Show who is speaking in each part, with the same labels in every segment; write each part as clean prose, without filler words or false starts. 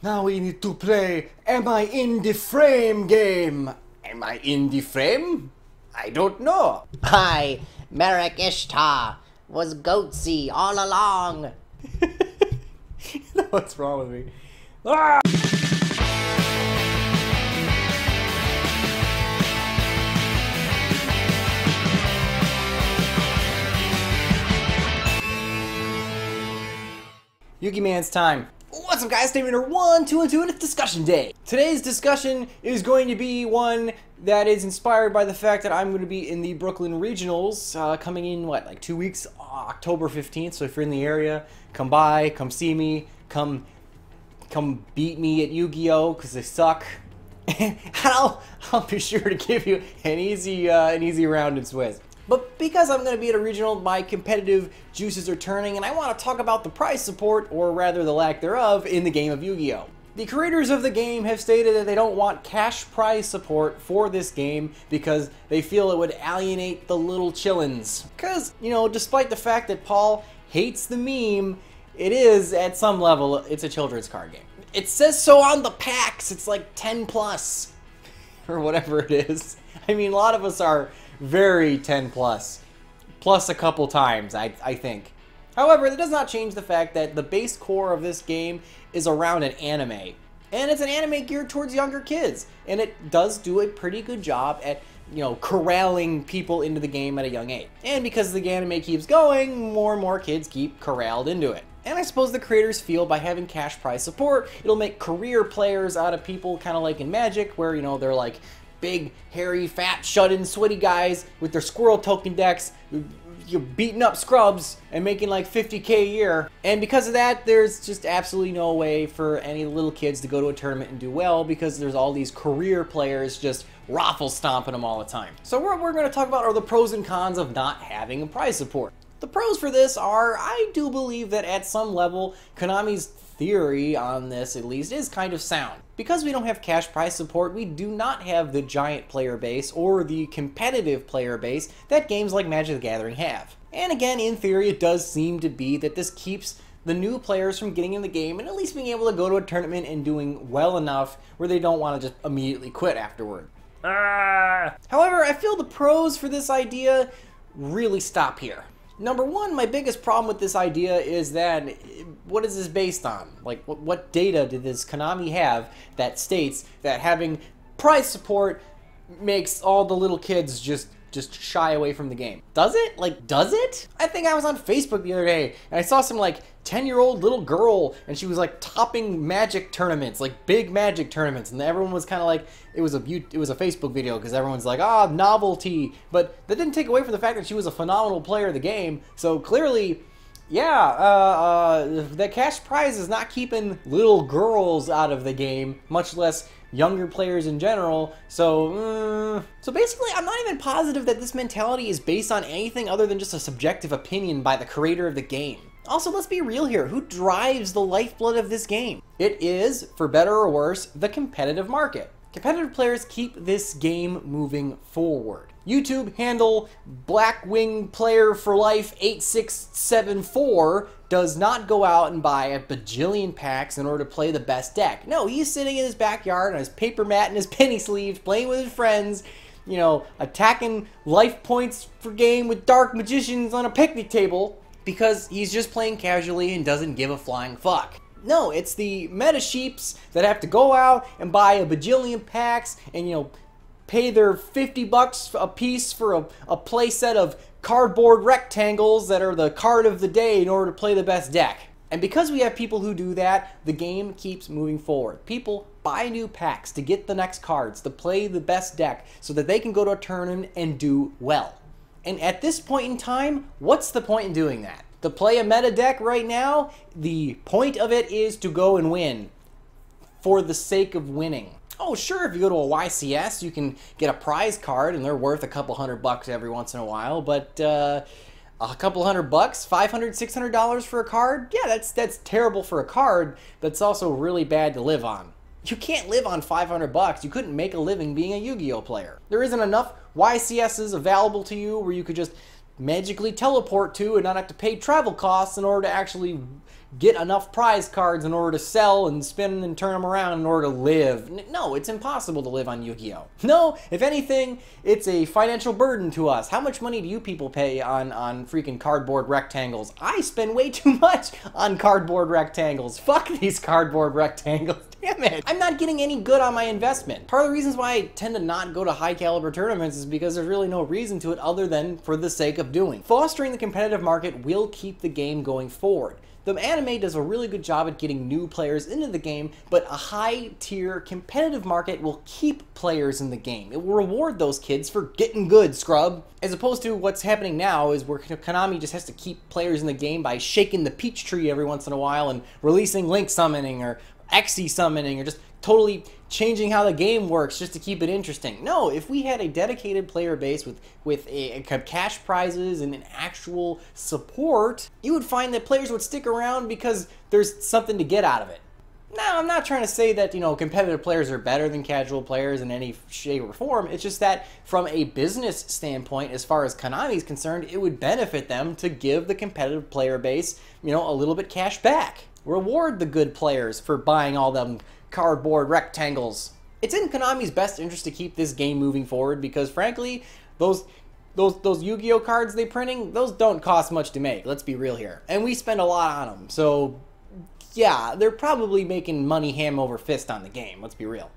Speaker 1: Now we need to play Am I in the Frame game. Am I in the frame? I don't know.
Speaker 2: I, Merrick Ishtar, was goatsy all along.
Speaker 1: What's wrong with me? Ah! Yugi Man's time. What's up, guys? Statement 1, 2, and 2, and it's discussion day. Today's discussion is going to be one that is inspired by the fact that I'm going to be in the Brooklyn Regionals coming in, like 2 weeks, October 15th. So if you're in the area, come by, come see me, come beat me at Yu-Gi-Oh! Because they suck. And I'll be sure to give you an easy round in Swiss. But because I'm going to be at a regional, my competitive juices are turning, and I want to talk about the prize support, or rather the lack thereof, in the game of Yu-Gi-Oh! The creators of the game have stated that they don't want cash prize support for this game because they feel it would alienate the little chillins. Because, you know, despite the fact that Paul hates the meme, it is, at some level, it's a children's card game. It says so on the packs. It's like 10 plus, or whatever it is. I mean, a lot of us are very 10 plus a couple times, I think. However, that does not change the fact that the base core of this game is around an anime. And it's an anime geared towards younger kids. And it does do a pretty good job at, you know, corralling people into the game at a young age. And because the anime keeps going, more and more kids keep corralled into it. And I suppose the creators feel by having cash prize support, it'll make career players out of people, kind of like in Magic, where, you know, they're like big, hairy, fat, shut-in, sweaty guys with their squirrel token decks, you're beating up scrubs and making like 50K a year. And because of that, there's just absolutely no way for any little kids to go to a tournament and do well because there's all these career players just raffle stomping them all the time. So what we're going to talk about are the pros and cons of not having a prize support. The pros for this are, I do believe that at some level, Konami's theory on this at least is kind of sound. Because we don't have cash prize support, we do not have the giant player base or the competitive player base that games like Magic the Gathering have. And again, in theory, it does seem to be that this keeps the new players from getting in the game and at least being able to go to a tournament and doing well enough where they don't want to just immediately quit afterward. However, I feel the pros for this idea really stop here. Number one, my biggest problem with this idea is that, what is this based on? Like, what data did this Konami have that states that having prize support makes all the little kids just shy away from the game? Does it? Like, does it? I think I was on Facebook the other day, and I saw some, like, 10-year-old little girl, and she was, like, topping Magic tournaments, like, big Magic tournaments, and everyone was kind of like, it was a Facebook video, because everyone's like, ah, novelty, but that didn't take away from the fact that she was a phenomenal player of the game, so clearly, yeah, the cash prize is not keeping little girls out of the game, much less younger players in general, so basically I'm not even positive that this mentality is based on anything other than just a subjective opinion by the creator of the game. Also, let's be real here, who drives the lifeblood of this game? It is, for better or worse, the competitive market. Competitive players keep this game moving forward. YouTube handle Blackwing Player for Life 8674 does not go out and buy a bajillion packs in order to play the best deck. No, he's sitting in his backyard on his paper mat and his penny sleeves, playing with his friends, you know, attacking life points per game with dark magicians on a picnic table because he's just playing casually and doesn't give a flying fuck. No, it's the meta sheeps that have to go out and buy a bajillion packs and, you know, pay their 50 bucks a piece for a play set of cardboard rectangles that are the card of the day in order to play the best deck. And because we have people who do that, the game keeps moving forward. People buy new packs to get the next cards, to play the best deck, so that they can go to a tournament and do well. And at this point in time, what's the point in doing that? To play a meta deck right now, the point of it is to go and win for the sake of winning. Oh, sure, if you go to a YCS, you can get a prize card, and they're worth a couple $100 every once in a while, but a couple $100, $500, $600 for a card? Yeah, that's terrible for a card, but it's also really bad to live on. You can't live on $500. You couldn't make a living being a Yu-Gi-Oh player. There isn't enough YCSs available to you where you could just magically teleport to and not have to pay travel costs in order to actually get enough prize cards in order to sell and spin and turn them around in order to live. No, it's impossible to live on Yu-Gi-Oh! No, if anything, it's a financial burden to us. How much money do you people pay on freaking cardboard rectangles? I spend way too much on cardboard rectangles. Fuck these cardboard rectangles. Damn it. I'm not getting any good on my investment. Part of the reasons why I tend to not go to high caliber tournaments is because there's really no reason to it other than for the sake of doing. Fostering the competitive market will keep the game going forward. The anime does a really good job at getting new players into the game, but a high-tier competitive market will keep players in the game. It will reward those kids for getting good, scrub. As opposed to what's happening now is where Konami just has to keep players in the game by shaking the peach tree every once in a while and releasing Link summoning or Xe summoning or just totally changing how the game works just to keep it interesting. No, if we had a dedicated player base with cash prizes and an actual support, you would find that players would stick around because there's something to get out of it. Now, I'm not trying to say that, competitive players are better than casual players in any shape or form. It's just that from a business standpoint, as far as Konami is concerned, it would benefit them to give the competitive player base, a little bit cash back. Reward the good players for buying all them cardboard rectangles. It's in Konami's best interest to keep this game moving forward because, frankly, those Yu-Gi-Oh cards they printing, those don't cost much to make. Let's be real here. And we spend a lot on them. So, yeah, they're probably making money hand over fist on the game. Let's be real.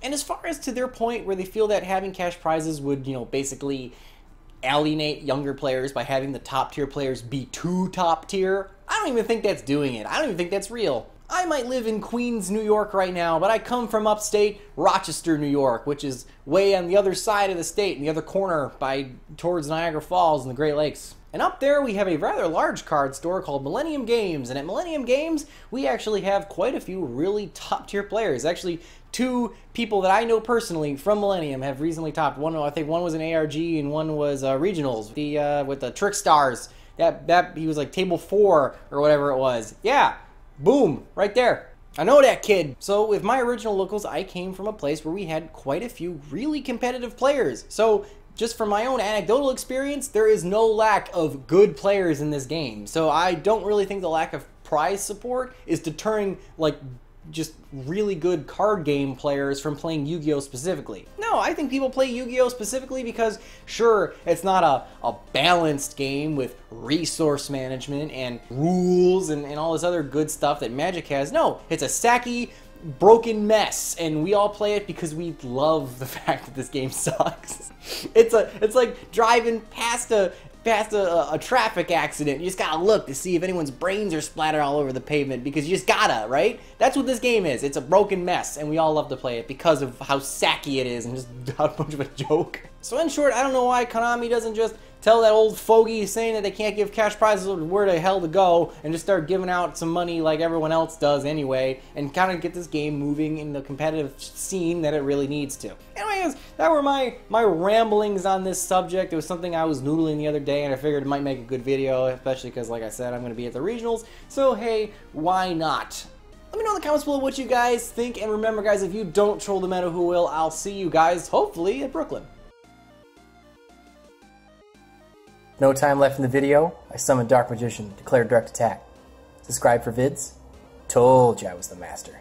Speaker 1: And as far as to their point where they feel that having cash prizes would, basically alienate younger players by having the top tier players be too top tier, I don't even think that's doing it. I don't even think that's real. I might live in Queens, New York right now, but I come from upstate Rochester, New York, which is way on the other side of the state, in the other corner towards Niagara Falls and the Great Lakes. And up there we have a rather large card store called Millennium Games, and at Millennium Games we actually have quite a few really top tier players. Actually, two people that I know personally from Millennium have recently topped. I think one was an ARG and one was regionals. With the Trick Stars. That he was like table 4 or whatever it was. Yeah, boom, right there. I know that kid. So with my original locals, I came from a place where we had quite a few really competitive players. So just from my own anecdotal experience, there is no lack of good players in this game. So I don't really think the lack of prize support is deterring just really good card game players from playing Yu-Gi-Oh specifically. No, I think people play Yu-Gi-Oh specifically because, sure, it's not a balanced game with resource management and rules and all this other good stuff that Magic has. No, it's a sacky, broken mess, and we all play it because we love the fact that this game sucks. It's like driving past a traffic accident. You just gotta look to see if anyone's brains are splattered all over the pavement because you just gotta, right? That's what this game is. It's a broken mess, and we all love to play it because of how sacky it is and just how much of a joke. So in short, I don't know why Konami doesn't just tell that old fogey saying that they can't give cash prizes where the hell to go and just start giving out some money like everyone else does anyway and kind of get this game moving in the competitive scene that it really needs to. Anyways, that were my ramblings on this subject. It was something I was noodling the other day and I figured it might make a good video, especially because, like I said, I'm going to be at the regionals. So hey, why not? Let me know in the comments below what you guys think, and remember guys, if you don't troll the meta, who will? I'll see you guys, hopefully, at Brooklyn. No time left in the video. I summoned Dark Magician, declared direct attack. Subscribe for vids. Told you I was the master.